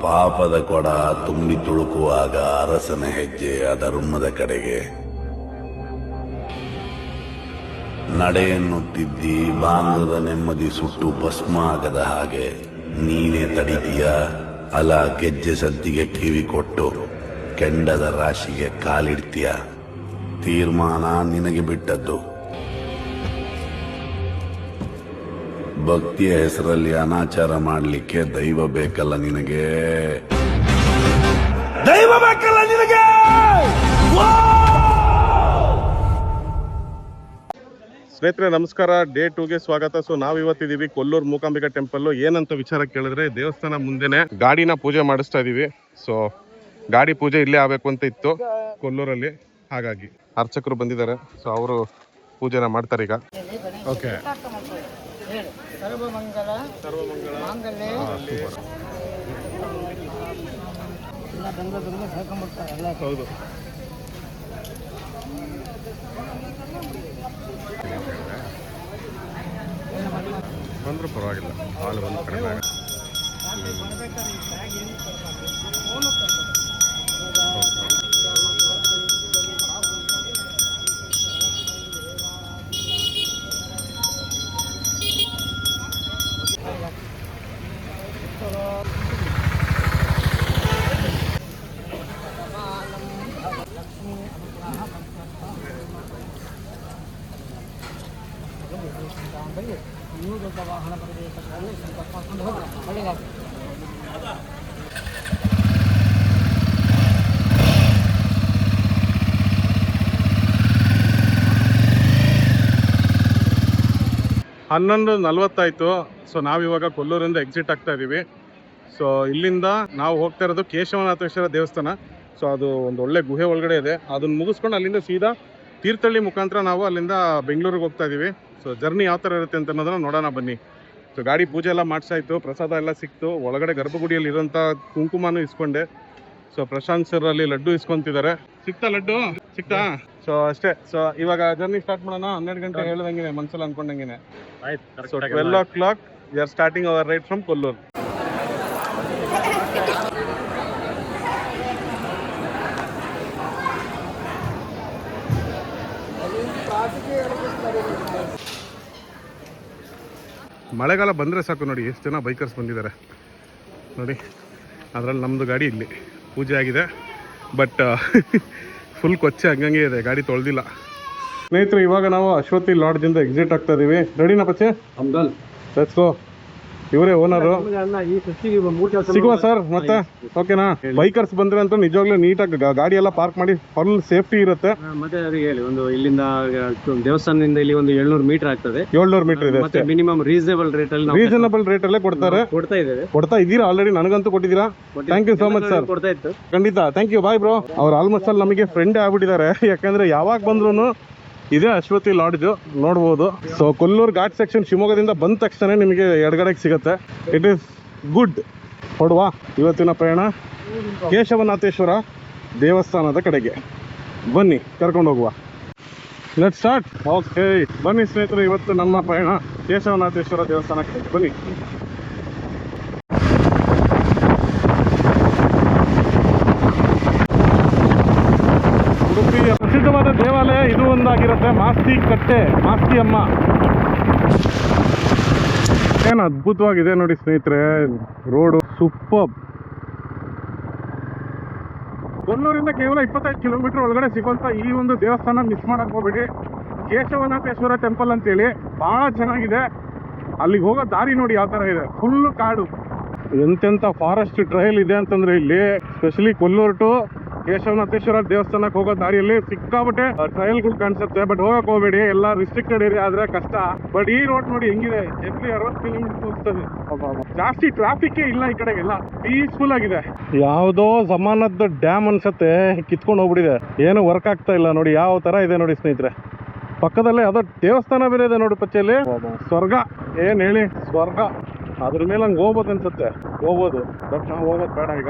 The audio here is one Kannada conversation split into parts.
ಪಾಪದ ಕೊಡ ತುಂಬಿ ತುಳುಕುವಾಗ ಅರಸನ ಹೆಜ್ಜೆ ಅಧರ್ಮದ ಕಡೆಗೆ. ನಡೆಯನ್ನು ತಿದ್ದಿ ಬಾಂಧದ ನೆಮ್ಮದಿ ಸುಟ್ಟು ಭಸ್ಮ ಆಗದ ಹಾಗೆ ನೀನೇ ತಡಿತೀಯ. ಅಲ ಗೆಜ್ಜೆ ಸದ್ದಿಗೆ ಕಿವಿ ಕೊಟ್ಟು ಕೆಂಡದ ರಾಶಿಗೆ ಕಾಲಿಡ್ತೀಯ. ತೀರ್ಮಾನ ನಿನಗೆ ಬಿಟ್ಟದ್ದು. ಭಕ್ತಿಯ ಹೆಸರಲ್ಲಿ ಅನಾಚಾರ ಮಾಡಲಿಕ್ಕೆ ದೈವ ಬೇಕಲ್ಲ ನಿನಗೆ, ದೈವ ಬೇಕಲ್ಲ ನಿನಗೆ. ಸ್ನೇಹಿತರೆ ನಮಸ್ಕಾರ, ಡೇ 2ಗೆ ಸ್ವಾಗತ. ಸೊ ನಾವ್ ಇವತ್ತಿದೀವಿ ಕೊಲ್ಲೂರು ಮೂಕಾಂಬಿಕಾ ಟೆಂಪಲ್. ಏನಂತ ವಿಚಾರ ಕೇಳಿದ್ರೆ, ದೇವಸ್ಥಾನ ಮುಂದೆನೆ ಗಾಡಿನ ಪೂಜೆ ಮಾಡಿಸ್ತಾ ಇದೀವಿ. ಸೊ ಗಾಡಿ ಪೂಜೆ ಇಲ್ಲೇ ಆಗ್ಬೇಕು ಅಂತ ಇತ್ತು ಕೊಲ್ಲೂರಲ್ಲಿ, ಹಾಗಾಗಿ ಅರ್ಚಕರು ಬಂದಿದ್ದಾರೆ. ಸೊ ಅವರು ಪೂಜೆನ ಮಾಡ್ತಾರೆ ಈಗ. ಓಕೆ, ಸರ್ವಮಂಗಲ ಮಾಂಗಲ್ಯ ಹೌದು. ಬಂದ್ರು ಪರವಾಗಿಲ್ಲ, ಹಾಲು ಬಂದು ಕಡಿಮೆ ಆಗುತ್ತೆ. ವಾಹನ ಪ್ರದೇಶಗಳಲ್ಲಿ ಸಂಪರ್ಕ ಮಾಡ್ಕೊಂಡು ಹೋಗೋಣ. ಒಳ್ಳೆಯದಾಗ್ತದೆ. ಹನ್ನೊಂದು 40 ಸೊ ನಾವಿವಾಗ ಕೊಲ್ಲೂರಿಂದ ಎಕ್ಸಿಟ್ ಆಗ್ತಾ ಇದ್ದೀವಿ. ಸೊ ಇಲ್ಲಿಂದ ನಾವು ಹೋಗ್ತಾ ಇರೋದು ಕೇಶವನಾಥೇಶ್ವರ ದೇವಸ್ಥಾನ. ಸೊ ಅದು ಒಂದು ಒಳ್ಳೆ ಗುಹೆ ಒಳಗಡೆ ಇದೆ. ಅದನ್ನು ಮುಗಿಸ್ಕೊಂಡು ಅಲ್ಲಿಂದ ಸೀದಾ ತೀರ್ಥಹಳ್ಳಿ ಮುಖಾಂತರ ನಾವು ಅಲ್ಲಿಂದ ಬೆಂಗಳೂರಿಗೆ ಹೋಗ್ತಾ ಇದ್ದೀವಿ. ಸೊ ಜರ್ನಿ ಯಾವ ಥರ ಇರುತ್ತೆ ಅಂತ ಅನ್ನೋದನ್ನ ನೋಡೋಣ ಬನ್ನಿ. ಸೊ ಗಾಡಿ ಪೂಜೆ ಎಲ್ಲ ಮಾಡಿಸಾಯ್ತು, ಪ್ರಸಾದ ಎಲ್ಲ ಸಿಕ್ತು. ಒಳಗಡೆ ಗರ್ಭಗುಡಿಯಲ್ಲಿ ಇರೋಂಥ ಕುಂಕುಮನೂ ಇಸ್ಕೊಂಡೆ. ಸೊ ಪ್ರಶಾಂತ್ ಸರ್ ಅಲ್ಲಿ ಲಡ್ಡು ಇಸ್ಕೊಂತಿದ್ದಾರೆ. ಸಿಕ್ತಾ ಲಡ್ಡು? ಸಿಕ್ತಾ? ಸೊ ಅಷ್ಟೇ. ಸೊ ಇವಾಗ ಜರ್ನಿ ಸ್ಟಾರ್ಟ್ ಮಾಡೋಣ. 12 ಗಂಟೆ ಹೇಳ್ದಂಗೆ ಮನ್ಸಲ್ಲಿ ಅನ್ಕೊಂಡಂಗೆ. So 12 o'clock we are starting our ride from Kollur. ಮಳೆಗಾಲ ಬಂದರೆ ಸಾಕು ನೋಡಿ, ಎಷ್ಟು ಜನ ಬೈಕರ್ಸ್ ಬಂದಿದ್ದಾರೆ ನೋಡಿ. ಅದರಲ್ಲಿ ನಮ್ಮದು ಗಾಡಿ ಇಲ್ಲಿ ಪೂಜೆ ಆಗಿದೆ, ಬಟ್ ಫುಲ್ ಕೊಚ್ಚೆ ಹಂಗಂಗೆ ಇದೆ, ಗಾಡಿ ತೊಳೆದಿಲ್ಲ. ಸ್ನೇಹಿತರು, ಇವಾಗ ನಾವು ಅಶ್ವತಿ ಲಾಡ್ಜಿಂದ ಎಕ್ಸಿಟ್ ಆಗ್ತಾ ಇದೀವಿ. ರೆಡಿನಾ ಪಚ್ಚೆ? Let's go. ಇವರೇ ಓನರು. ಸಿಗುವ ಸರ್ ಮತ್ತೆ? ಓಕೆನಾ? ಬೈಕರ್ಸ್ ಬಂದ್ರೆ ಅಂತ ನಿಜವಾಗ್ಲೂ ನೀಟಾಗಿ ಗಾಡಿ ಎಲ್ಲ ಪಾರ್ಕ್ ಮಾಡಿ ಫುಲ್ ಸೇಫ್ಟಿ ಇರುತ್ತೆ. ಮತ್ತೆ ಅವರಿಗೆ ಹೇಳಿ, ಒಂದು ಇಲ್ಲಿಂದ ದೇವಸ್ಥಾನದಿಂದ ಇಲ್ಲಿ ಒಂದು 700 ಮೀಟರ್ ಆಗ್ತದೆ. 700 ಮೀಟರ್ ಇದೆ. ಮತ್ತೆ ಮಿನಿಮಮ್ ರೀಸನಬಲ್ ರೇಟ್ ಅಲ್ಲೇ ಕೊಡ್ತಾ ಇದ್ದೀರಾ. ಆಲ್ರೆಡಿ ನನಗಂತೂ ಕೊಟ್ಟಿದ್ದೀರಾ. Thank you so much sir. ಕೊಡ್ತಾ ಇತ್ತು ಖಂಡಿತ, ಥ್ಯಾಂಕ್ ಯು. Bye bro. ಅವ್ರು ಆಲ್ಮೋಸ್ಟ್ ಅಲ್ಲಿ ನಮಗೆ ಫ್ರೆಂಡೇ ಆಗ್ಬಿಟ್ಟಿದ್ದಾರೆ. ಯಾಕಂದ್ರೆ ಯಾವಾಗ ಬಂದ್ರು ಇದೇ ಅಶ್ವತಿ ಲಾಡ್ಜ್ ನೋಡ್ಬೋದು. ಸೊ ಕೊಲ್ಲೂರು ಘಾಟ್ ಸೆಕ್ಷನ್ ಶಿವಮೊಗ್ಗದಿಂದ ಬಂದ ತಕ್ಷಣ ನಿಮಗೆ ಎಡಗಡೆಗೆ ಸಿಗುತ್ತೆ. It is good. ಹೊಡುವ ಇವತ್ತಿನ ಪ್ರಯಾಣ ಕೇಶವನಾಥೇಶ್ವರ ದೇವಸ್ಥಾನದ ಕಡೆಗೆ. ಬನ್ನಿ, ಕರ್ಕೊಂಡು ಹೋಗುವ. Let's start. ಓಕೆ, ಬನ್ನಿ ಸ್ನೇಹಿತರೆ, ಇವತ್ತು ನಮ್ಮ ಪ್ರಯಾಣ ಕೇಶವನಾಥೇಶ್ವರ ದೇವಸ್ಥಾನಕ್ಕೆ. ಬನ್ನಿ. ಉಡುಪಿಯ ಪ್ರಸಿದ್ಧವಾದ ದೇವಾಲಯ ಇದು ಒಂದಾಗಿರುತ್ತೆ. ಮಾಸ್ತಿ ಕಟ್ಟೆ, ಮಾಸ್ತಿ ಅಮ್ಮ. ಏನು ಅದ್ಭುತವಾಗಿದೆ ನೋಡಿ ಸ್ನೇಹಿತರೆ, ರೋಡು ಸೂಪರ್. ಕೊಲ್ಲೂರಿಂದ ಕೇವಲ 25 ಕಿಲೋಮೀಟರ್ ಒಳಗಡೆ ಸಿಗುವಂಥ ಈ ಒಂದು ದೇವಸ್ಥಾನ ಮಿಸ್ ಮಾಡಕ್ ಹೋಗ್ಬೇಡಿ. ಕೇಶವನಾಥೇಶ್ವರ ಟೆಂಪಲ್ ಅಂತೇಳಿ ಭಾಳ ಚೆನ್ನಾಗಿದೆ. ಅಲ್ಲಿಗೆ ಹೋಗೋ ದಾರಿ ನೋಡಿ ಯಾವ ಥರ ಇದೆ, ಫುಲ್ಲು ಕಾಡು. ಎಂತೆಂಥ ಫಾರೆಸ್ಟ್ ಟ್ರಯಲ್ ಇದೆ ಅಂತಂದ್ರೆ ಇಲ್ಲಿ, ಸ್ಪೆಷಲಿ ಕೊಲ್ಲೂರು ಟು ಕೇಶವನಾಥೇಶ್ವರ ದೇವಸ್ಥಾನಕ್ಕೆ ಹೋಗೋ ದಾರಿಯಲ್ಲಿ ಸಿಕ್ಕಾಬಿಟ್ಟೆ ಟ್ರಯಲ್ಗಳು ಕಾಣಿಸುತ್ತೆ. ಬಟ್ ಹೋಗಕ್ ಹೋಗ್ಬೇಡಿ, ಎಲ್ಲ ರಿಸ್ಟ್ರಿಕ್ಟೆಡ್ ಏರಿಯಾ ಆದ್ರೆ ಕಷ್ಟ. ಬಟ್ ಈ ರೋಡ್ ನೋಡಿ ಹೆಂಗಿದೆ, ಎವ್ರಿ 60 ಕಿಲೋಮೀಟರ್ ಹೋಗ್ತದೆ. ಜಾಸ್ತಿ ಟ್ರಾಫಿಕ್ ಇಲ್ಲ ಈ ಕಡೆಗೆಲ್ಲ, ಪೀಸ್ಫುಲ್ ಆಗಿದೆ. ಯಾವುದೋ ಜಮಾನದ ಡ್ಯಾಮ್ ಅನ್ಸತ್ತೆ, ಕಿತ್ಕೊಂಡು ಹೋಗ್ಬಿಟ್ಟಿದೆ. ಏನು ವರ್ಕ್ ಆಗ್ತಾ ಇಲ್ಲ ನೋಡಿ, ಯಾವ ತರ ಇದೆ ನೋಡಿ ಸ್ನೇಹಿತರೆ. ಪಕ್ಕದಲ್ಲೇ ಯಾವುದೋ ದೇವಸ್ಥಾನ ಬೇರೆ ಇದೆ ನೋಡಿ ಪಚ್ಚೆಯಲ್ಲಿ. ಸ್ವರ್ಗ, ಏನ್ ಹೇಳಿ, ಸ್ವರ್ಗ. ಅದ್ರ ಮೇಲೆ ಹಂಗೆ ಹೋಗ್ಬೋದು ಅನ್ಸುತ್ತೆ, ಹೋಗ್ಬೋದು. ಬಟ್ ನಾವು ಹೋಗೋದು ಬೇಡ ಈಗ,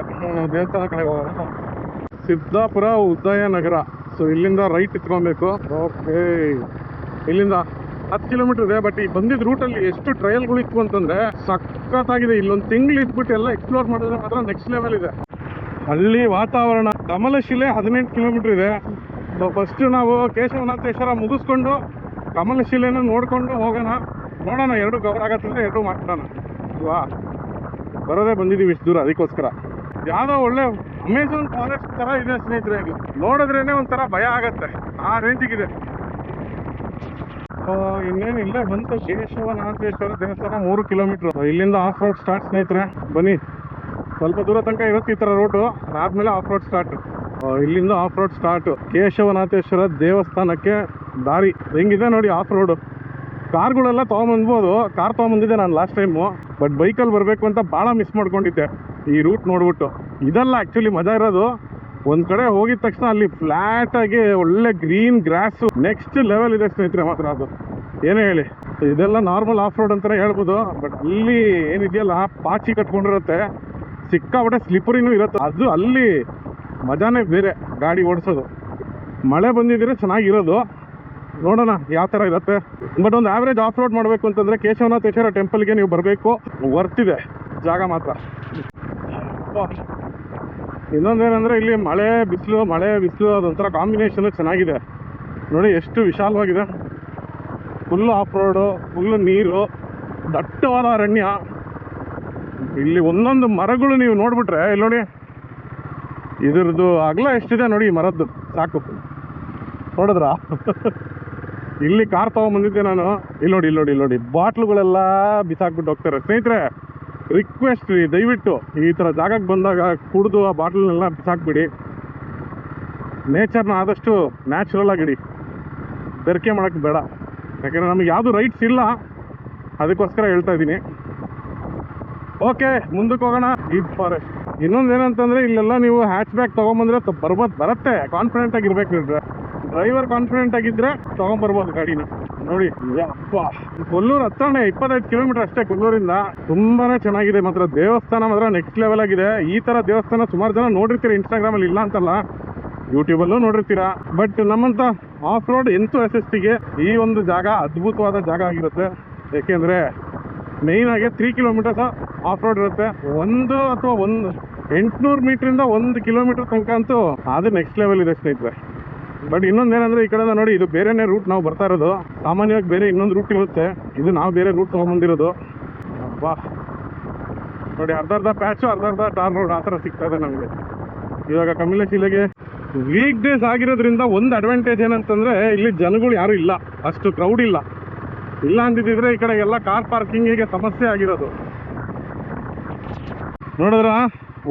ದೇವಸ್ಥಾನ ಕಡೆ ಹೋಗೋಣ. ಸಿದ್ದಾಪುರ ಉದಯನಗರ. ಸೊ ಇಲ್ಲಿಂದ ರೈಟ್ ಇಟ್ಕೊಬೇಕು. ಓಕೆ, ಇಲ್ಲಿಂದ 10 ಕಿಲೋಮೀಟರ್ ಇದೆ. ಬಟ್ ಈ ಬಂದಿದ್ದ ರೂಟಲ್ಲಿ ಎಷ್ಟು ಟ್ರಯಲ್ಗಳು ಇತ್ತು ಅಂತಂದ್ರೆ ಸಖತ್ತಾಗಿದೆ. ಇಲ್ಲೊಂದು ತಿಂಗಳು ಇದ್ಬಿಟ್ಟು ಎಲ್ಲ ಎಕ್ಸ್ಪ್ಲೋರ್ ಮಾಡಿದ್ರೆ ಮಾತ್ರ ನೆಕ್ಸ್ಟ್ ಲೆವೆಲ್ ಇದೆ. ಹಳ್ಳಿ ವಾತಾವರಣ. ಕಮಲಶಿಲೆ 18 ಕಿಲೋಮೀಟರ್ ಇದೆ. ಸೊ ಫಸ್ಟ್ ನಾವು ಕೇಶವನಾಥೇಶ್ವರ ಮುಗಿಸ್ಕೊಂಡು ಕಮಲಶಿಲೆನ ನೋಡ್ಕೊಂಡು ಹೋಗೋಣ. ನೋಡೋಣ, ಎರಡು ಕವರ್ ಆಗತ್ತಿದ್ರೆ ಎರಡು ಮಾಡ್ಬಿಡೋಣ. ವಾ, ಬರೋದೇ ಬಂದಿದ್ದೀವಿ ಇಷ್ಟು ದೂರ, ಅದಕ್ಕೋಸ್ಕರ. ಯಾವುದೋ ಒಳ್ಳೆ ಅಮೆಝಾನ್ ಫಾರೆಸ್ಟ್ ಥರ ಇದೆ ಸ್ನೇಹಿತರೆ. ಇದು ನೋಡಿದ್ರೇನೆ ಒಂಥರ ಭಯ ಆಗತ್ತೆ, ಆ ರೇಂಜಿಗಿದೆ. ಇನ್ನೇನು ಇಲ್ಲೇ ಬಂತು ಕೇಶವನಾಥೇಶ್ವರ ದೇವಸ್ಥಾನ 3 ಕಿಲೋಮೀಟ್ರ್. ಇಲ್ಲಿಂದ ಆಫ್ ರೋಡ್ ಸ್ಟಾರ್ಟ್ ಸ್ನೇಹಿತರೆ. ಬನ್ನಿ, ಸ್ವಲ್ಪ ದೂರ ತನಕ ಇರುತ್ತೆ ಈ ಥರ ರೋಡು, ಅದಾದ್ಮೇಲೆ ಆಫ್ ರೋಡ್ ಸ್ಟಾರ್ಟ್. ಇಲ್ಲಿಂದ ಆಫ್ ರೋಡ್ ಸ್ಟಾರ್ಟ್. ಕೇಶವನಾಥೇಶ್ವರ ದೇವಸ್ಥಾನಕ್ಕೆ ದಾರಿ ಹೆಂಗಿದೆ ನೋಡಿ. ಆಫ್ ರೋಡು ಕಾರ್ಗಳೆಲ್ಲ ತೊಗೊಂಬಂದ್ಬೋದು. ಕಾರ್ ತೊಗೊಂಬಂದಿದ್ದೆ ನಾನು ಲಾಸ್ಟ್ ಟೈಮು, ಬಟ್ ಬೈಕಲ್ಲಿ ಬರಬೇಕು ಅಂತ ಭಾಳ ಮಿಸ್ ಮಾಡ್ಕೊಂಡಿದ್ದೆ ಈ ರೂಟ್ ನೋಡ್ಬಿಟ್ಟು. ಇದೆಲ್ಲ ಆ್ಯಕ್ಚುಲಿ ಮಜಾ ಇರೋದು. ಒಂದು ಕಡೆ ಹೋಗಿದ ತಕ್ಷಣ ಅಲ್ಲಿ ಫ್ಲ್ಯಾಟಾಗಿ ಒಳ್ಳೆ ಗ್ರೀನ್ ಗ್ರಾಸು, ನೆಕ್ಸ್ಟ್ ಲೆವೆಲ್ ಇದೆ ಸ್ನೇಹಿತರೆ ಮಾತ್ರ. ಅದು ಏನೇ ಹೇಳಿ, ಇದೆಲ್ಲ ನಾರ್ಮಲ್ ಆಫ್ ರೋಡ್ ಅಂತಲೇ ಹೇಳ್ಬೋದು. ಬಟ್ ಅಲ್ಲಿ ಏನಿದೆಯಲ್ಲ, ಪಾಚಿ ಕಟ್ಕೊಂಡಿರುತ್ತೆ, ಸಿಕ್ಕಾಪಟ್ಟೆ ಸ್ಲಿಪ್ಪರಿನೂ ಇರುತ್ತೆ. ಅದು ಅಲ್ಲಿ ಮಜಾನೇ ಬೇರೆ ಗಾಡಿ ಓಡಿಸೋದು. ಮಳೆ ಬಂದಿದ್ರೆ ಚೆನ್ನಾಗಿರೋದು. ನೋಡೋಣ ಯಾವ ಥರ ಇರುತ್ತೆ. ಬಟ್ ಒಂದು ಆವ್ರೇಜ್ ಆಫ್ ರೋಡ್ ಮಾಡಬೇಕು ಅಂತಂದರೆ ಕೇಶವನಾಥೇಶ್ವರ ಟೆಂಪಲ್ಗೆ ನೀವು ಬರಬೇಕು. ವರ್ತಿದೆ ಜಾಗ ಮಾತ್ರ. ಇನ್ನೊಂದೇನೆಂದರೆ ಇಲ್ಲಿ ಮಳೆ ಬಿಸಿಲು ಅದೊಂಥರ ಕಾಂಬಿನೇಷನು ಚೆನ್ನಾಗಿದೆ ನೋಡಿ. ಎಷ್ಟು ವಿಶಾಲವಾಗಿದೆ. ಫುಲ್ಲು ಆಫ್ ರೋಡು, ಫುಲ್ಲು ನೀರು, ದಟ್ಟವಾದ ಅರಣ್ಯ. ಇಲ್ಲಿ ಒಂದೊಂದು ಮರಗಳು ನೀವು ನೋಡ್ಬಿಟ್ರೆ, ಇಲ್ಲಿ ನೋಡಿ ಇದ್ರದ್ದು ಅಗಲ ಎಷ್ಟಿದೆ ನೋಡಿ ಈ ಮರದ್ದು, ಸಾಕು. ನೋಡಿದ್ರಾ? ಇಲ್ಲಿ ಕಾರ್ ತೊಗೊಂಬಂದಿದ್ದೆ ನಾನು. ಇಲ್ಲಿ ನೋಡಿ ಬಾಟ್ಲುಗಳೆಲ್ಲ ಬಿಸಾಕ್ಬಿಟ್ಟು ಹೋಗ್ತಾರೆ ಸ್ನೇಹಿತರೆ. ರಿಕ್ವೆಸ್ಟ್ ರೀ, ದಯವಿಟ್ಟು ಈ ಥರ ಜಾಗಕ್ಕೆ ಬಂದಾಗ ಕುಡಿದು ಆ ಬಾಟ್ಲನ್ನೆಲ್ಲ ಬಿಸಾಕ್ಬಿಡಿ. ನೇಚರ್ನ ಆದಷ್ಟು ನ್ಯಾಚುರಲ್ ಆಗಿಡಿ, ಬೆರಕೆ ಮಾಡೋಕ್ಕೆ ಬೇಡ. ಯಾಕೆಂದರೆ ನಮಗೆ ಯಾವುದು ರೈಟ್ಸ್ ಇಲ್ಲ, ಅದಕ್ಕೋಸ್ಕರ ಹೇಳ್ತಾ ಇದ್ದೀನಿ. ಓಕೆ, ಮುಂದಕ್ಕೆ ಹೋಗೋಣ. Deep forest. ಇನ್ನೊಂದೇನಂತಂದರೆ ಇಲ್ಲೆಲ್ಲ ನೀವು ಹ್ಯಾಚ್ ಬ್ಯಾಗ್ ತೊಗೊಂಬಂದ್ರೆ ಬರುತ್ತೆ. ಕಾನ್ಫಿಡೆಂಟ್ ಆಗಿರ್ಬೇಕು. ಡ್ರೈವರ್ ಕಾನ್ಫಿಡೆಂಟ್ ಆಗಿದ್ದರೆ ತೊಗೊಂಬರ್ಬೋದು ಗಾಡಿನ. ನೋಡಿ ಅಪ್ಪ, ಕೊಲ್ಲೂರು ಹತ್ರನೇ 25 ಕಿಲೋಮೀಟರ್ ಅಷ್ಟೇ ಕೊಲ್ಲೂರಿಂದ. ತುಂಬಾ ಚೆನ್ನಾಗಿದೆ ಮಾತ್ರ. ದೇವಸ್ಥಾನ ಮಾತ್ರ ನೆಕ್ಸ್ಟ್ ಲೆವೆಲ್ ಆಗಿದೆ. ಈ ಥರ ದೇವಸ್ಥಾನ ಸುಮಾರು ಜನ ನೋಡಿರ್ತೀರ ಇನ್ಸ್ಟಾಗ್ರಾಮಲ್ಲಿ, ಇಲ್ಲ ಅಂತಲ್ಲ, ಯೂಟ್ಯೂಬಲ್ಲೂ ನೋಡಿರ್ತೀರ. ಬಟ್ ನಮ್ಮಂಥ ಆಫ್ ರೋಡ್ ಎಂತೂಸಿಯಾಸ್ಟಿಗೆ ಈ ಒಂದು ಜಾಗ ಅದ್ಭುತವಾದ ಜಾಗ ಆಗಿರುತ್ತೆ. ಏಕೆಂದರೆ ಮೇಯ್ನಾಗಿ 3 ಕಿಲೋಮೀಟರ್ಸ್ ಆಫ್ ರೋಡ್ ಇರುತ್ತೆ. 800 ಮೀಟ್ರಿಂದ 1 ಕಿಲೋಮೀಟರ್ ತನಕ ಅಂತೂ ಅದು ನೆಕ್ಸ್ಟ್ ಲೆವೆಲ್ ಇದೆ ಸ್ನೇಹಿತರೆ. ಬಟ್ ಇನ್ನೊಂದೇನೆಂದರೆ ಈ ಕಡೆಯಿಂದ ನೋಡಿ, ಇದು ಬೇರೆನೇ ರೂಟ್ ನಾವು ಬರ್ತಾ ಇರೋದು. ಸಾಮಾನ್ಯವಾಗಿ ಬೇರೆ ಇನ್ನೊಂದು ರೂಟ್ ಇರುತ್ತೆ, ಇದು ನಾವು ಬೇರೆ ರೂಟ್ ತೊಗೊಂಬಂದಿರೋದು. ಅಬ್ಬಾ ನೋಡಿ, ಅರ್ಧ ಪ್ಯಾಚು ಅರ್ಧ ಟಾರ್ ರೋಡ್ ಆ ಥರ ಸಿಗ್ತಾ ಇದೆ ನಮಗೆ. ಇವಾಗ ಕಮಲಶಿಲೆಗೆ ವೀಕ್ ಡೇಸ್ ಆಗಿರೋದ್ರಿಂದ ಒಂದು ಅಡ್ವಾಂಟೇಜ್ ಏನಂತಂದರೆ ಇಲ್ಲಿ ಜನಗಳು ಯಾರೂ ಇಲ್ಲ, ಅಷ್ಟು ಕ್ರೌಡ್ ಇಲ್ಲ ಅಂದಿದ್ದರೆ ಈ ಕಡೆ ಎಲ್ಲ ಕಾರ್ ಪಾರ್ಕಿಂಗಿಗೆ ಸಮಸ್ಯೆ ಆಗಿರೋದು. ನೋಡಿದ್ರ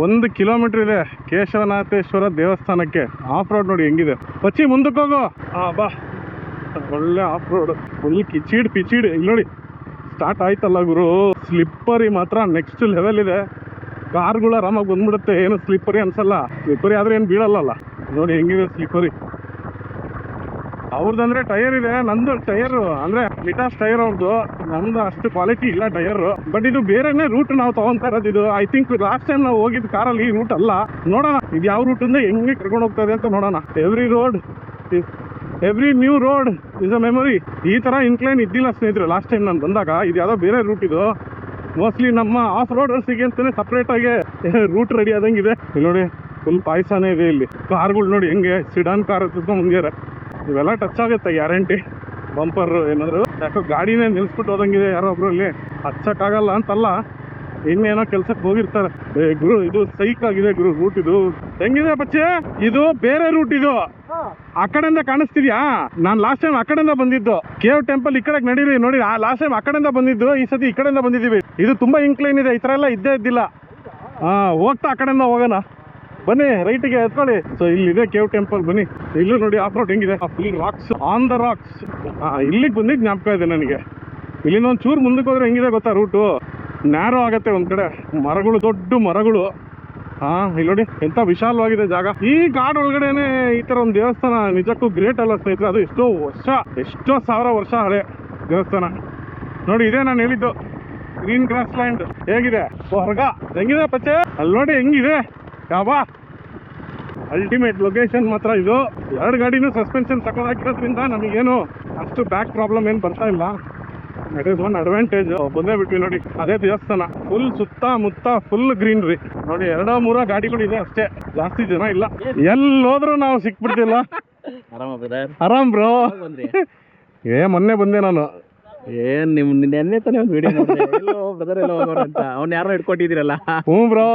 1 ಕಿಲೋಮೀಟರ್ ಇದೆ ಕೇಶವನಾಥೇಶ್ವರ ದೇವಸ್ಥಾನಕ್ಕೆ. ಆಫ್ ರೋಡ್ ನೋಡಿ ಹೆಂಗಿದೆ. ಪಚ್ಚಿ ಮುಂದಕ್ಕೆ ಹೋಗು. ಬಾ, ಒಳ್ಳೆ ಆಫ್ ರೋಡ್, ಫುಲ್ ಪಿಚೀಡ್. ಇಲ್ಲಿ ನೋಡಿ ಸ್ಟಾರ್ಟ್ ಆಯ್ತಲ್ಲ ಗುರು. ಸ್ಲಿಪ್ಪರಿ ಮಾತ್ರ ನೆಕ್ಸ್ಟ್ ಲೆವೆಲ್ ಇದೆ. ಕಾರ್ಗಳು ಆರಾಮಾಗಿ ಬಂದ್ಬಿಡುತ್ತೆ, ಏನು ಸ್ಲಿಪ್ಪರಿ ಅನ್ಸಲ್ಲ. ಸ್ಲಿಪ್ಪರಿ ಆದರೆ ಏನು ಬೀಳಲ್ಲ. ನೋಡಿ ಹೆಂಗಿದೆ ಸ್ಲಿಪ್ಪರಿ. ಅವ್ರದ್ದಂದ್ರೆ ಟೈರ್ ಇದೆ, ನಂದು ಟೈರು ಅಂದರೆ ಮಿಟಾಸ್ ಟೈರ್ ಅವ್ರದ್ದು. ನಮ್ದು ಅಷ್ಟು ಕ್ವಾಲಿಟಿ ಇಲ್ಲ ಟೈರು. ಬಟ್ ಇದು ಬೇರೆನೇ ರೂಟ್ ನಾವು ತೊಗೊತಾ ಇರೋದು. ಇದು ಐ ಥಿಂಕ್ ಲಾಸ್ಟ್ ಟೈಮ್ ನಾವು ಹೋಗಿದ್ದು ಕಾರಲ್ಲಿ ಈ ರೂಟ್ ಅಲ್ಲ. ನೋಡೋಣ ಇದು ಯಾವ ರೂಟಿಂದ ಹೆಂಗೆ ಕರ್ಕೊಂಡು ಹೋಗ್ತದೆ ಅಂತ ನೋಡೋಣ. Every new road is a memory. ಈ ಥರ ಇನ್ಕ್ಲೈನ್ ಇದ್ದಿಲ್ಲ ಸ್ನೇಹಿತರೆ ಲಾಸ್ಟ್ ಟೈಮ್ ನಾನು ಬಂದಾಗ. ಇದು ಯಾವುದೋ ಬೇರೆ ರೂಟ್. ಇದು ಮೋಸ್ಟ್ಲಿ ನಮ್ಮ ಆಫ್ ರೋಡರ್ಸಿಗೆ ಅಂತಲೇ ಸಪ್ರೇಟಾಗಿ ರೂಟ್ ರೆಡಿ ಆದಂಗಿದೆ. ಇಲ್ಲಿ ನೋಡಿ ಫುಲ್ ಪಾಯಸನೇ ಇದೆ ಇಲ್ಲಿ. ಕಾರ್ಗಳು ನೋಡಿ ಹೆಂಗೆ ಸಿಡಾನ್ ಕಾರ್ ಮುಂಗ್ಯಾರ. ಇವೆಲ್ಲ ಟಚ್ ಆಗುತ್ತೆ ಗ್ಯಾರಂಟಿ. ಬಂಪರ್ ಏನಾದ್ರು ಯಾಕೋ ಗಾಡಿನೇ ನಿಲ್ಸ್ಬಿಟ್ಟು ಹೋದಂಗಿದೆ ಯಾರೋ ಒಬ್ರಲ್ಲಿ. ಹಚ್ಚಕ್ಕಾಗಲ್ಲ ಅಂತಲ್ಲ, ಇನ್ನೇನೋ ಕೆಲ್ಸಕ್ಕೆ ಹೋಗಿರ್ತಾರೆ. ಗುರು ಇದು ಸೈಕ್ ಆಗಿದೆ ಗುರು ರೂಟ್. ಇದು ಹೆಂಗಿದೆ ಪಚ್ಚೆ? ಇದು ಬೇರೆ ರೂಟ್. ಇದು ಆ ಕಡೆಯಿಂದ ಕಾಣಿಸ್ತಿದ್ಯಾ? ನಾನು ಲಾಸ್ಟ್ ಟೈಮ್ ಆ ಕಡೆಯಿಂದ ಬಂದಿದ್ದು. ಕೇವ್ ಟೆಂಪಲ್ ಈ ಕಡೆಗೆ ನಡೀರಿ ನೋಡಿ. ಲಾಸ್ಟ್ ಟೈಮ್ ಆ ಕಡೆಯಿಂದ ಬಂದಿದ್ದು, ಈ ಸತಿ ಈ ಕಡೆಯಿಂದ ಬಂದಿದ್ದೀವಿ. ಇದು ತುಂಬಾ ಇನ್ಕ್ಲೈನ್ ಇದೆ, ಈ ಥರ ಎಲ್ಲ ಇದ್ದೇ ಇದ್ದಿಲ್ಲ. ಹೋಗ್ತಾ ಆ ಕಡೆಯಿಂದ ಹೋಗೋಣ ಬನ್ನಿ, ರೈಟಿಗೆ ಎತ್ಕೊಳ್ಳಿ. ಸೊ ಇಲ್ಲಿದೆ ಕೇವ್ ಟೆಂಪಲ್, ಬನ್ನಿ. ಇಲ್ಲೂ ನೋಡಿ ಆಫ್ ರೋಡ್ ಹೆಂಗಿದೆ, full rocks, on the rocks. ಇಲ್ಲಿಗೆ ಬಂದಿದ್ದು ಜ್ಞಾಪಕ ಇದೆ ನನಗೆ. ಇಲ್ಲಿಂದ ಒಂದು ಚೂರು ಮುಂದಕ್ಕೆ ಹೋದ್ರೆ ಹೆಂಗಿದೆ ಗೊತ್ತಾ ರೂಟು? ನ್ಯಾರೋ ಆಗತ್ತೆ ಒಂದ್ ಕಡೆ, ಮರಗಳು, ದೊಡ್ಡ ಮರಗಳು. ಇಲ್ಲಿ ನೋಡಿ ಎಂತ ವಿಶಾಲವಾಗಿದೆ ಜಾಗ. ಈ ಕಾಡ್ ಒಳಗಡೆನೆ ಈ ತರ ಒಂದು ದೇವಸ್ಥಾನ ನಿಜಕ್ಕೂ ಗ್ರೇಟ್ ಅಲ್ಲ ಸ್ನೇಹಿತರೆ. ಅದು ಎಷ್ಟೋ ಸಾವಿರ ವರ್ಷ ಹಳೆ ದೇವಸ್ಥಾನ. ನೋಡಿ ಇದೇ ನಾನು ಹೇಳಿದ್ದು ಗ್ರೀನ್ ಗ್ರಾಸ್ ಲ್ಯಾಂಡ್. ಹೇಗಿದೆ ಹೊರಗ, ಹೆಂಗಿದೆ ಪಚ್ಚೆ? ಅಲ್ಲಿ ನೋಡಿ ಹೆಂಗಿದೆ. ಯಾವ ಅಲ್ಟಿಮೇಟ್ ಲೊಕೇಶನ್ ಮಾತ್ರ ಇದು. 2 ಗಾಡಿನೂ ಸಸ್ಪೆನ್ಷನ್ ತಗೊಂಡಾಕಿರೋದ್ರಿಂದ ನಮಗೇನು ಅಷ್ಟು ಬ್ಯಾಕ್ ಪ್ರಾಬ್ಲಮ್ ಏನು ಬರ್ತಾ ಇಲ್ಲ. That is one advantage. ಬಂದೇ ಬಿಟ್ವಿ ನೋಡಿ, ಅದೇ ದೇವಸ್ಥಾನ. ಫುಲ್ ಸುತ್ತಮುತ್ತ ಫುಲ್ ಗ್ರೀನ್ರಿ ನೋಡಿ. 2-3 ಗಾಡಿಗಳಿದೆ ಅಷ್ಟೇ, ಜಾಸ್ತಿ ಜನ ಇಲ್ಲ. ಎಲ್ಲೋದ್ರೂ ನಾವು ಸಿಕ್ಬಿಡ್ತಿಲ್ಲ. ಆರಾಮ್ ಬ್ರೋ. ಮೊನ್ನೆ ಬಂದೆ ನಾನು. ಏನ್ ನೆನ್ನೆ ತಾನೇ ಒಂದು ವಿಡಿಯೋ ಬ್ರದರ್ ಎಲ್ಲ ಹೋಗೋರು ಅಂತ ಅವ್ನ ಯಾರೋ ಇಟ್ಕೊಟ್ಟಿದ್ದೀರಲ್ಲ. ಹ್ಞೂ ಬ್ರೋ.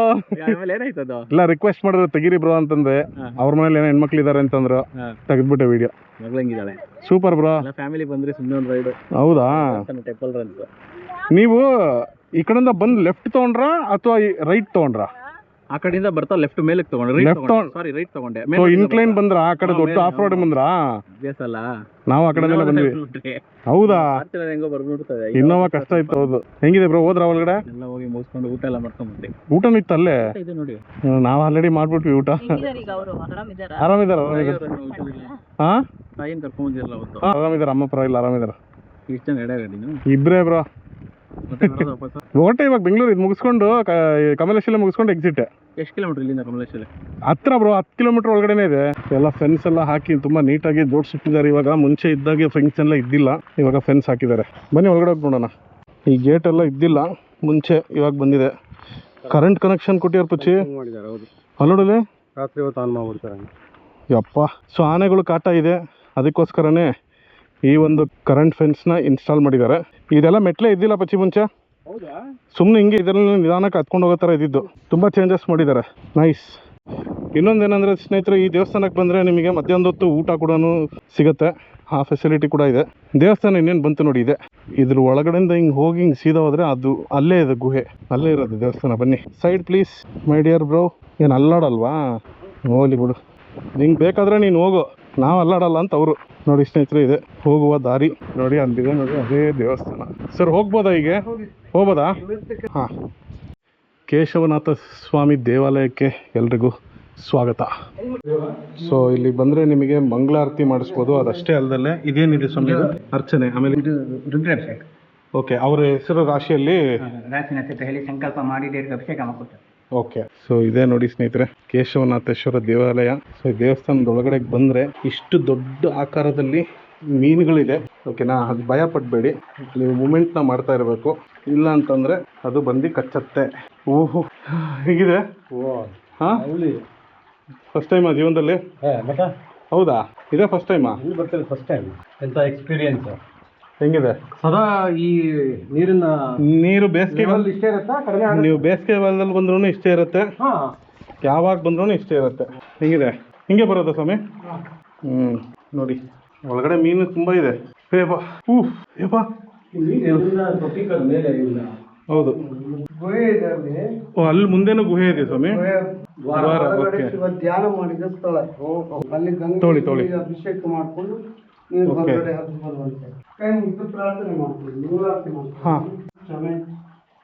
ಆಮೇಲೆ ಏನಾಯ್ತದು? ಇಲ್ಲ, ರಿಕ್ವೆಸ್ಟ್ ಮಾಡಿದ್ರು ತೆಗೀರಿ ಬ್ರೋ ಅಂತಂದೆ. ಅವ್ರ ಮನೇಲಿ ಏನೋ ಹೆಣ್ಮಕ್ಳು ಇದಾರೆ ಅಂತಂದ್ರು, ತೆಗೆದ್ಬಿಟ್ಟೆ ವಿಡಿಯೋ. ಮಗಳಂಗಿದ್ದಾಳೆ. Super bro. ಫ್ಯಾಮಿಲಿ ಬಂದ್ರೆ ಸುಮ್ಮನೆ ಒಂದು ರೈಡ್. ಹೌದಾ? Temple run. ನೀವು ಈ ಕಡೆಯಿಂದ ಬಂದು ಲೆಫ್ಟ್ ತಗೊಂಡ್ರಾ ಅಥವಾ ರೈಟ್ ತಗೊಂಡ್ರಾ? ಆ ಕಡೆಯಿಂದ ಬರ್ತಾ ಲೆಫ್ಟ್ ಮೇಲೆ ತಗೊಂಡ್ರೆ. ಸಾರಿ, ರೈಟ್ ತಗೊಂಡೆ. ಇನ್ಕ್ಲೈನ್ ಬಂದ್ರ ಆ ಕಡೆ ದೊಡ್ಡ ಆಫ್ ರೋಡ್ ಬಂದ್ರ? ಅಲ್ಲ, ನಾವು ಆ ಕಡೆದೆಲ್ಲ ಬಂದ್ವಿ. ಹೌದಾ? ಹೆಂಗೋ ಬರ್ಬಿಡ್ತದೆ. ಇನ್ನೋವಾ ಕಷ್ಟ ಇತ್ತು. ಹೌದು. ಹೆಂಗಿದೆ ಬ್ರೋ, ಹೋದ್ರ ಒಳಗಡೆ? ಎಲ್ಲ ಹೋಗಿ ಮುಗಿಸ್ಕೊಂಡು ಊಟ ಎಲ್ಲ ಮಾಡ್ಕೊಂಡ್ಬಿಟ್ರಿ. ಊಟನೂ ಇತ್ತು ಅಲ್ಲೇ? ಇದು ನೋಡಿ, ನಾವು ಆಲ್ರೆಡಿ ಮಾಡ್ಬಿಟ್ವಿ ಊಟ. ಆರಾಮಿದಾರ? ಹಾ, ತಾಯಿನ ಕರ್ಕೊಂಡ್ಬಂದಿರಲ್ಲ ಅವತ್ತು. ಆರಾಮಿದಾರ, ಅಮ್ಮ ಪರವಾಗಿಲ್ಲ, ಆರಾಮಿದಾರ. ಎಷ್ಟು ಜನ ಎಡೆಗಾಡಿನ? ಇಬ್ರೇ ಬ್ರೋ. ಹೊರಟೆ ಇವಾಗ ಬೆಂಗಳೂರು ಇದು ಮುಗಿಸ್ಕೊಂಡು ಕಮಲೇಶ್ವರ ಮುಗಿಸ್ಕೊಂಡು ಎಕ್ಸಿಟ್. ಎಷ್ಟು ಕಿಲೋಮೀಟರ್ ಇಲ್ಲಿಂದ ಕಮಲೇಶ್ವರ? ಹತ್ರ ಬ್ರೋ, 10 ಕಿಲೋಮೀಟರ್ ಒಳಗಡೆನೇ ಇದೆ. ಎಲ್ಲ ಫೆನ್ಸ್ ಎಲ್ಲ ಹಾಕಿ ತುಂಬಾ ನೀಟಾಗಿ ಜೋಡಿಸಿಟ್ಟಿದ್ದಾರೆ. ಇವಾಗ ಮುಂಚೆ ಇದ್ದಾಗೆ ಫೆನ್ಸ್ ಎಲ್ಲ ಇದ್ದಿಲ್ಲ, ಇವಾಗ ಫೆನ್ಸ್ ಹಾಕಿದ್ದಾರೆ. ಬನ್ನಿ ಒಳಗಡೆ ಹೋಗಿ ನೋಡೋಣ. ಈ ಗೇಟ್ ಎಲ್ಲ ಇದ್ದಿಲ್ಲ ಮುಂಚೆ, ಇವಾಗ ಬಂದಿದೆ. ಕರೆಂಟ್ ಕನೆಕ್ಷನ್ ಕೊಟ್ಟಿದ್ದಾರೆ ಪಚ್ಚಿ. ಅಲ್ಲಿ ನೋಡಲಿ, ರಾತ್ರಿ ಹೊತ್ತು ಆನ್ ಮಾಡ್ಬಿಡ್ತಾರೆ. ಯಪ್ಪ. ಸೊ ಆನೆಗಳು ಕಾಟ ಇದೆ, ಅದಕ್ಕೋಸ್ಕರನೇ ಈ ಒಂದು ಕರೆಂಟ್ ಫೆನ್ಸ್ನ ಇನ್ಸ್ಟಾಲ್ ಮಾಡಿದ್ದಾರೆ. ಇದೆಲ್ಲ ಮೆಟ್ಲೆ ಇದ್ದಿಲ್ಲ ಪಚ್ಚಿ ಮುಂಚೆ. ಸುಮ್ಮನೆ ಹಿಂಗೆ ಇದರಲ್ಲಿ ನಿಧಾನಕ್ಕೆ ಹತ್ಕೊಂಡು ಹೋಗೋ ಥರ ಇದ್ದಿದ್ದು. ತುಂಬ ಚೇಂಜಸ್ ಮಾಡಿದ್ದಾರೆ. ನೈಸ್. ಇನ್ನೊಂದೇನೆಂದರೆ ಸ್ನೇಹಿತರೆ, ಈ ದೇವಸ್ಥಾನಕ್ಕೆ ಬಂದರೆ ನಿಮಗೆ ಮಧ್ಯಾಹ್ನದ ಹೊತ್ತು ಊಟ ಕೂಡ ಸಿಗುತ್ತೆ. ಆ ಫೆಸಿಲಿಟಿ ಕೂಡ ಇದೆ. ದೇವಸ್ಥಾನ ಇನ್ನೇನು ಬಂತು ನೋಡಿ, ಇದೆ. ಇದ್ರ ಒಳಗಡೆಯಿಂದ ಹಿಂಗೆ ಹೋಗಿ ಹಿಂಗೆ ಸೀದಾ ಹೋದರೆ ಅದು ಅಲ್ಲೇ ಇದೆ ಗುಹೆ, ಅಲ್ಲೇ ಇರೋದು ದೇವಸ್ಥಾನ. ಬನ್ನಿ side please my dear bro. ಏನು ಅಲ್ಲಾಡಲ್ವಾ? ಹೋಗ್ಲಿ ಬಿಡು, ನಿಂಗೆ ಬೇಕಾದರೆ ನೀನು ಹೋಗು, ನಾವು ಅಲ್ಲಾಡಲ್ಲ ಅಂತ ಅವರು. ನೋಡಿ ಸ್ನೇಹಿತರೆ, ಇದೆ ಹೋಗುವ ದಾರಿ ನೋಡಿ, ಅಲ್ಲಿದೆ ನೋಡಿ, ಅದೇ ದೇವಸ್ಥಾನ. ಸರ್ ಹೋಗ್ಬೋದಾ? ಹೀಗೆ ಹೋಗ್ಬೋದಾ? ಹಾಂ. ಕೇಶವನಾಥ ಸ್ವಾಮಿ ದೇವಾಲಯಕ್ಕೆ ಎಲ್ರಿಗೂ ಸ್ವಾಗತ. ಸೊ ಇಲ್ಲಿ ಬಂದರೆ ನಿಮಗೆ ಮಂಗಳಾರತಿ ಮಾಡಿಸ್ಬೋದು. ಅದಷ್ಟೇ ಅಲ್ಲದಲ್ಲೇ ಇದೇನಿದೆ ಸ್ವಾಮಿ ಅರ್ಚನೆ, ಆಮೇಲೆ ರುದ್ರಾಭಿಷೇಕ. ಓಕೆ, ಅವರ ಹೆಸರು ರಾಶಿಯಲ್ಲಿ ರಾಶಿ ನಕ್ಷತ್ರ ಹೇಳಿ ಸಂಕಲ್ಪ ಮಾಡಿ ದೇವರಿಗೆ ಅಭಿಷೇಕ ಮಾಡ್ಕೊಡ್ತಾರೆ. ಓಕೆ. ಸೊ ಇದೇ ನೋಡಿ ಸ್ನೇಹಿತರೆ, ಕೇಶವನಾಥೇಶ್ವರ ದೇವಾಲಯ. ಸೊ ಈ ದೇವಸ್ಥಾನದ ಒಳಗಡೆ ಬಂದರೆ ಇಷ್ಟು ದೊಡ್ಡ ಆಕಾರದಲ್ಲಿ ಮೀನುಗಳಿದೆ. ಓಕೆನಾ? ಅದು ಭಯ ಪಡಬೇಡಿ, ನೀವು ಮೂಮೆಂಟ್ನ ಮಾಡ್ತಾ ಇರಬೇಕು, ಇಲ್ಲ ಅಂತಂದರೆ ಅದು ಬಂದು ಕಚ್ಚತ್ತೆ. ಓಹೋ, ಹೀಗಿದೆ. ಹಾಂ, ಫಸ್ಟ್ ಟೈಮಾ ಜೀವನದಲ್ಲಿ? ಹೌದಾ? ಇದೇ ಫಸ್ಟ್ ಟೈಮಾ? ಬರ್ತಾರೆ ಫಸ್ಟ್ ಟೈಮ್. ಎಂಥ ಎಕ್ಸ್ಪೀರಿಯನ್ಸ್ ಹೆಂಗಿದೆ? ಸದಾ ಈ ನೀರು ಬೇಸಿಗೆ ಇಷ್ಟೇ ಇರುತ್ತಾ? ಕಡಿಮೆ ನೀವು ಬೇಸಿಗೆ ಕಾಲದಲ್ಲಿ ಬಂದ್ರೂ ಇಷ್ಟೇ ಇರುತ್ತೆ, ಯಾವಾಗ ಬಂದ್ರೂ ಇಷ್ಟೇ ಇರುತ್ತೆ. ಹೆಂಗಿದೆ? ಹಿಂಗೆ ಬರೋದಾ ಸ್ವಾಮಿ? ನೋಡಿ ಒಳಗಡೆ ಮೀನು ತುಂಬ ಇದೆ. ಹೌದು. ಓ, ಅಲ್ಲಿ ಮುಂದೆನೂ ಗುಹೆ ಇದೆ ಸ್ವಾಮಿ. ಧ್ಯಾನ ಮಾಡಿದ ಸ್ಥಳ. ಅಲ್ಲಿ ತೊಳಿ ಅಭಿಷೇಕ ಮಾಡ್ಕೊಂಡು ನೀರು ಹೊರಗಡೆ ಹರಿದು ಬರುವಂತೆ ಕೈ ಮುಗಿದು ಪ್ರಾರ್ಥನೆ ಮಾಡ್ತೀವಿ. ನೂರಾರ್ತಿ ಮಾಡ್ತೀವಿ. ಕ್ಷಮೆ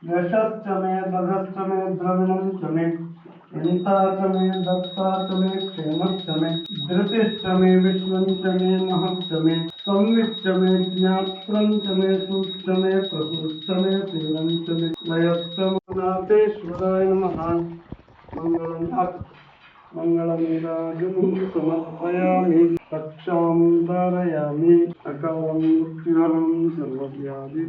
ಯಶಶ್ಚಮೆ ಭಗಶ್ಚಮೆ ದ್ರವಿಣಂಚಮೆ ಎಂತಾಚಮೆ ದತ್ತಾಚಮೆ ಕ್ಷೇಮಶ್ಚಮೆ ಧೃತಿಶ್ಚಮೆ ವಿಶ್ವಂಚಮೆ ಮಹಶ್ಚಮೆ ಸಂವಿಚ್ಚಮೆ ಜ್ಞಾತ್ರಂಚಮೆ ಸೂಕ್ಷ್ಮೆ ಪ್ರಸೂಕ್ಷ್ಮೆ ತೀವ್ರಂಚಮೆ ಲಯಶ್ಚಮನಾಥೇಶ್ವರಾಯ ನಮಃ. ಮಂಗಳಂ ಸಮರ್ಪಯಾಮಿ ಕಕ್ಷಾಂ ಧಾರಯಾಮಿ ಅಕಾಲಂ ಮೃತ್ಯುಹರಂ ಸರ್ವವ್ಯಾಧಿ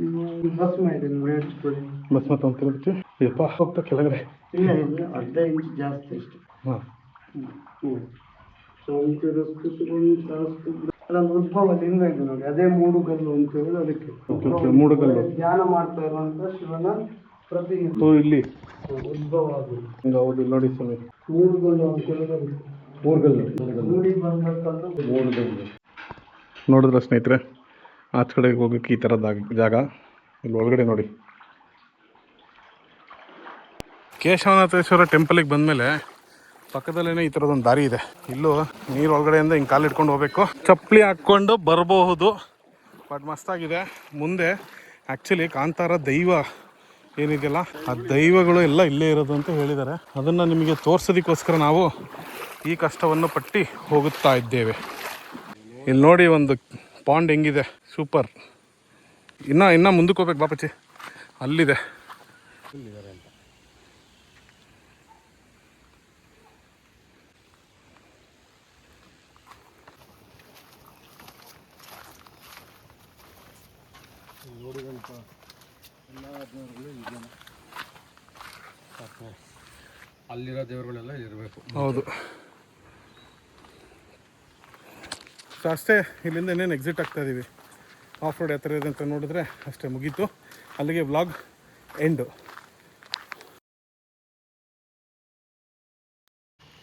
ಭಸ್ಮ ಇದೆ ನೋಡಿ, ಹಚ್ಕೊಳ್ಳಿ. ಭಸ್ಮ ತೊಗೊಂತಿರುತ್ತೆ. ಯಪ್ಪ, ಹೋಗ್ತಾ ಕೆಳಗಡೆ. ಇಲ್ಲ, ಅರ್ಧ ಇಂಚ್ ಜಾಸ್ತಿ ಅಷ್ಟೇ. ಹಾಂ. ಅದೊಂದು ಉದ್ಭವ ಲಿಂಗ ಇದೆ ನೋಡಿ, ಅದೇ ಮೂಡುಗಲ್ಲು ಅಂತ ಹೇಳಿ. ಅದಕ್ಕೆ ಮೂಡುಗಲ್ಲು ಧ್ಯಾನ ಮಾಡ್ತಾ ಇರುವಂತ ಶಿವನ ಪ್ರತಿ ಇಲ್ಲಿ ಉದ್ಭವ ಆಗುದು. ಹೌದು ನೋಡಿ ಸ್ವಾಮಿ, ಮೂಡುಗಲ್ಲು ಅಂತ ಹೇಳಿ. ಮೂಡಿ ಬಂದಂತದ್ದು ಮೂಡುಗಲ್ಲು. ನೋಡಿದ್ರ ಸ್ನೇಹಿತರೆ, ಆಚ ಕಡೆಗೆ ಹೋಗೋಕ್ಕೆ ಈ ಥರದ ಜಾಗ. ಇಲ್ಲಿ ಒಳಗಡೆ ನೋಡಿ, ಕೇಶವನಾಥೇಶ್ವರ ಟೆಂಪಲಿಗೆ ಬಂದಮೇಲೆ ಪಕ್ಕದಲ್ಲೇ ಈ ಥರದೊಂದು ದಾರಿ ಇದೆ. ಇಲ್ಲೂ ನೀರು ಒಳಗಡೆಯಿಂದ ಹಿಂಗೆ ಕಾಲು ಇಟ್ಕೊಂಡು ಹೋಗಬೇಕು, ಚಪ್ಪಲಿ ಹಾಕ್ಕೊಂಡು ಬರಬಹುದು. ಬಟ್ ಮಸ್ತಾಗಿದೆ. ಮುಂದೆ ಆ್ಯಕ್ಚುಲಿ ಕಾಂತಾರ ದೈವ ಏನಿದೆಯಲ್ಲ, ಆ ದೈವಗಳು ಎಲ್ಲ ಇಲ್ಲೇ ಇರೋದು ಅಂತ ಹೇಳಿದ್ದಾರೆ. ಅದನ್ನು ನಿಮಗೆ ತೋರಿಸೋದಕ್ಕೋಸ್ಕರ ನಾವು ಈ ಕಷ್ಟವನ್ನು ಪಟ್ಟು ಹೋಗುತ್ತಾ ಇದ್ದೇವೆ. ಇಲ್ಲಿ ನೋಡಿ ಒಂದು ಪಾಂಡ್ ಹೆಂಗಿದೆ, ಸೂಪರ್. ಇನ್ನೂ ಮುಂದಕ್ಕೆ ಹೋಗ್ಬೇಕು ಬಾಪಚ್ಚಿ, ಅಲ್ಲಿದೆ. ಅಲ್ಲಿರೋ ದೇವರುಗಳೆಲ್ಲ ಇರಬೇಕು. ಹೌದು. ಸೊ ಅಷ್ಟೇ, ಇಲ್ಲಿಂದ ಇನ್ನೇನು ಎಕ್ಸಿಟ್ ಆಗ್ತಾ ಇದ್ದೀವಿ. ಆಫ್ ರೋಡ್ ಯಾವ ಥರ ಇದೆ ಅಂತ ನೋಡಿದ್ರೆ ಅಷ್ಟೇ, ಮುಗೀತು. ಅಲ್ಲಿಗೆ ವ್ಲಾಗ್ ಎಂಡು.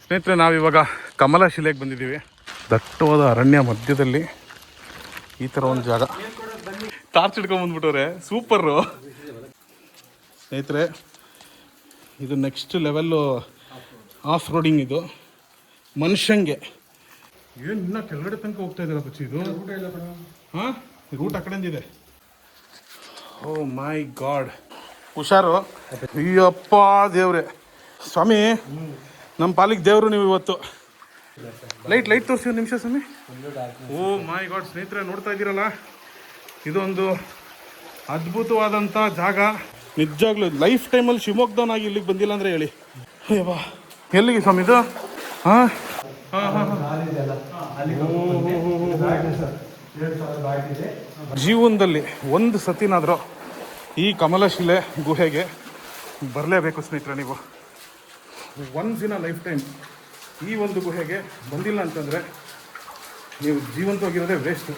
ಸ್ನೇಹಿತರೆ, ನಾವಿವಾಗ ಕಮಲಶಿಲೆಗೆ ಬಂದಿದ್ದೀವಿ. ದಟ್ಟವಾದ ಅರಣ್ಯ ಮಧ್ಯದಲ್ಲಿ ಈ ಥರ ಒಂದು ಜಾಗ. ಟಾರ್ಚ್ ಹಿಡ್ಕೊಂಬಂದ್ಬಿಟ್ಟವ್ರೆ, ಸೂಪರು. ಸ್ನೇಹಿತರೆ, ಇದು ನೆಕ್ಸ್ಟ್ ಲೆವೆಲ್ಲು ಆಫ್ ರೋಡಿಂಗ್. ಇದು ಮನುಷ್ಯಂಗೆ ಏನು ಇನ್ನೂ ಕೆಳಗಡೆ ತನಕ ಹೋಗ್ತಾ ಇದ್ದೀರಾ ಬಚ್ಚಿ? ಇದು ಹಾಂ, ರೂಟ್ ಆ ಕಡೆಯಿಂದಿದೆ. ಓ ಮೈ ಗಾಡ್, ಹುಷಾರು. ಅಯ್ಯಪ್ಪ ದೇವ್ರೆ, ಸ್ವಾಮಿ ನಮ್ಮ ಪಾಲಿಗೆ ದೇವರು ನೀವು ಇವತ್ತು. ಲೈಟ್ ತೋರಿಸಿ ಒಂದು ನಿಮಿಷ ಸ್ವಾಮಿ. ಓ ಮೈ ಗಾಡ್ ಸ್ನೇಹಿತರೆ, ನೋಡ್ತಾ ಇದ್ದೀರಲ್ಲ, ಇದೊಂದು ಅದ್ಭುತವಾದಂಥ ಜಾಗ. ನಿಜವಾಗ್ಲೂ ಲೈಫ್ ಟೈಮಲ್ಲಿ ಶಿವಮೊಗ್ಗದವನಾಗಿ ಇಲ್ಲಿಗೆ ಬಂದಿಲ್ಲ ಅಂದರೆ ಹೇಳಿ. ಅಯ್ಯವ್ವ, ಎಲ್ಲಿಗೆ ಸ್ವಾಮಿ ಇದು? ಹಾಂ ಹಾಂ ಹಾಂ ಜೀವನದಲ್ಲಿ ಒಂದು ಸತಿನಾದರೂ ಈ ಕಮಲಶಿಲೆ ಗುಹೆಗೆ ಬರಲೇಬೇಕು ಸ್ನೇಹಿತರೆ. ನೀವು once in a life time ಈ ಒಂದು ಗುಹೆಗೆ ಬಂದಿಲ್ಲ ಅಂತಂದರೆ ನೀವು ಜೀವಂತವಾಗಿರೋದೇ ವೇಸ್ಟು.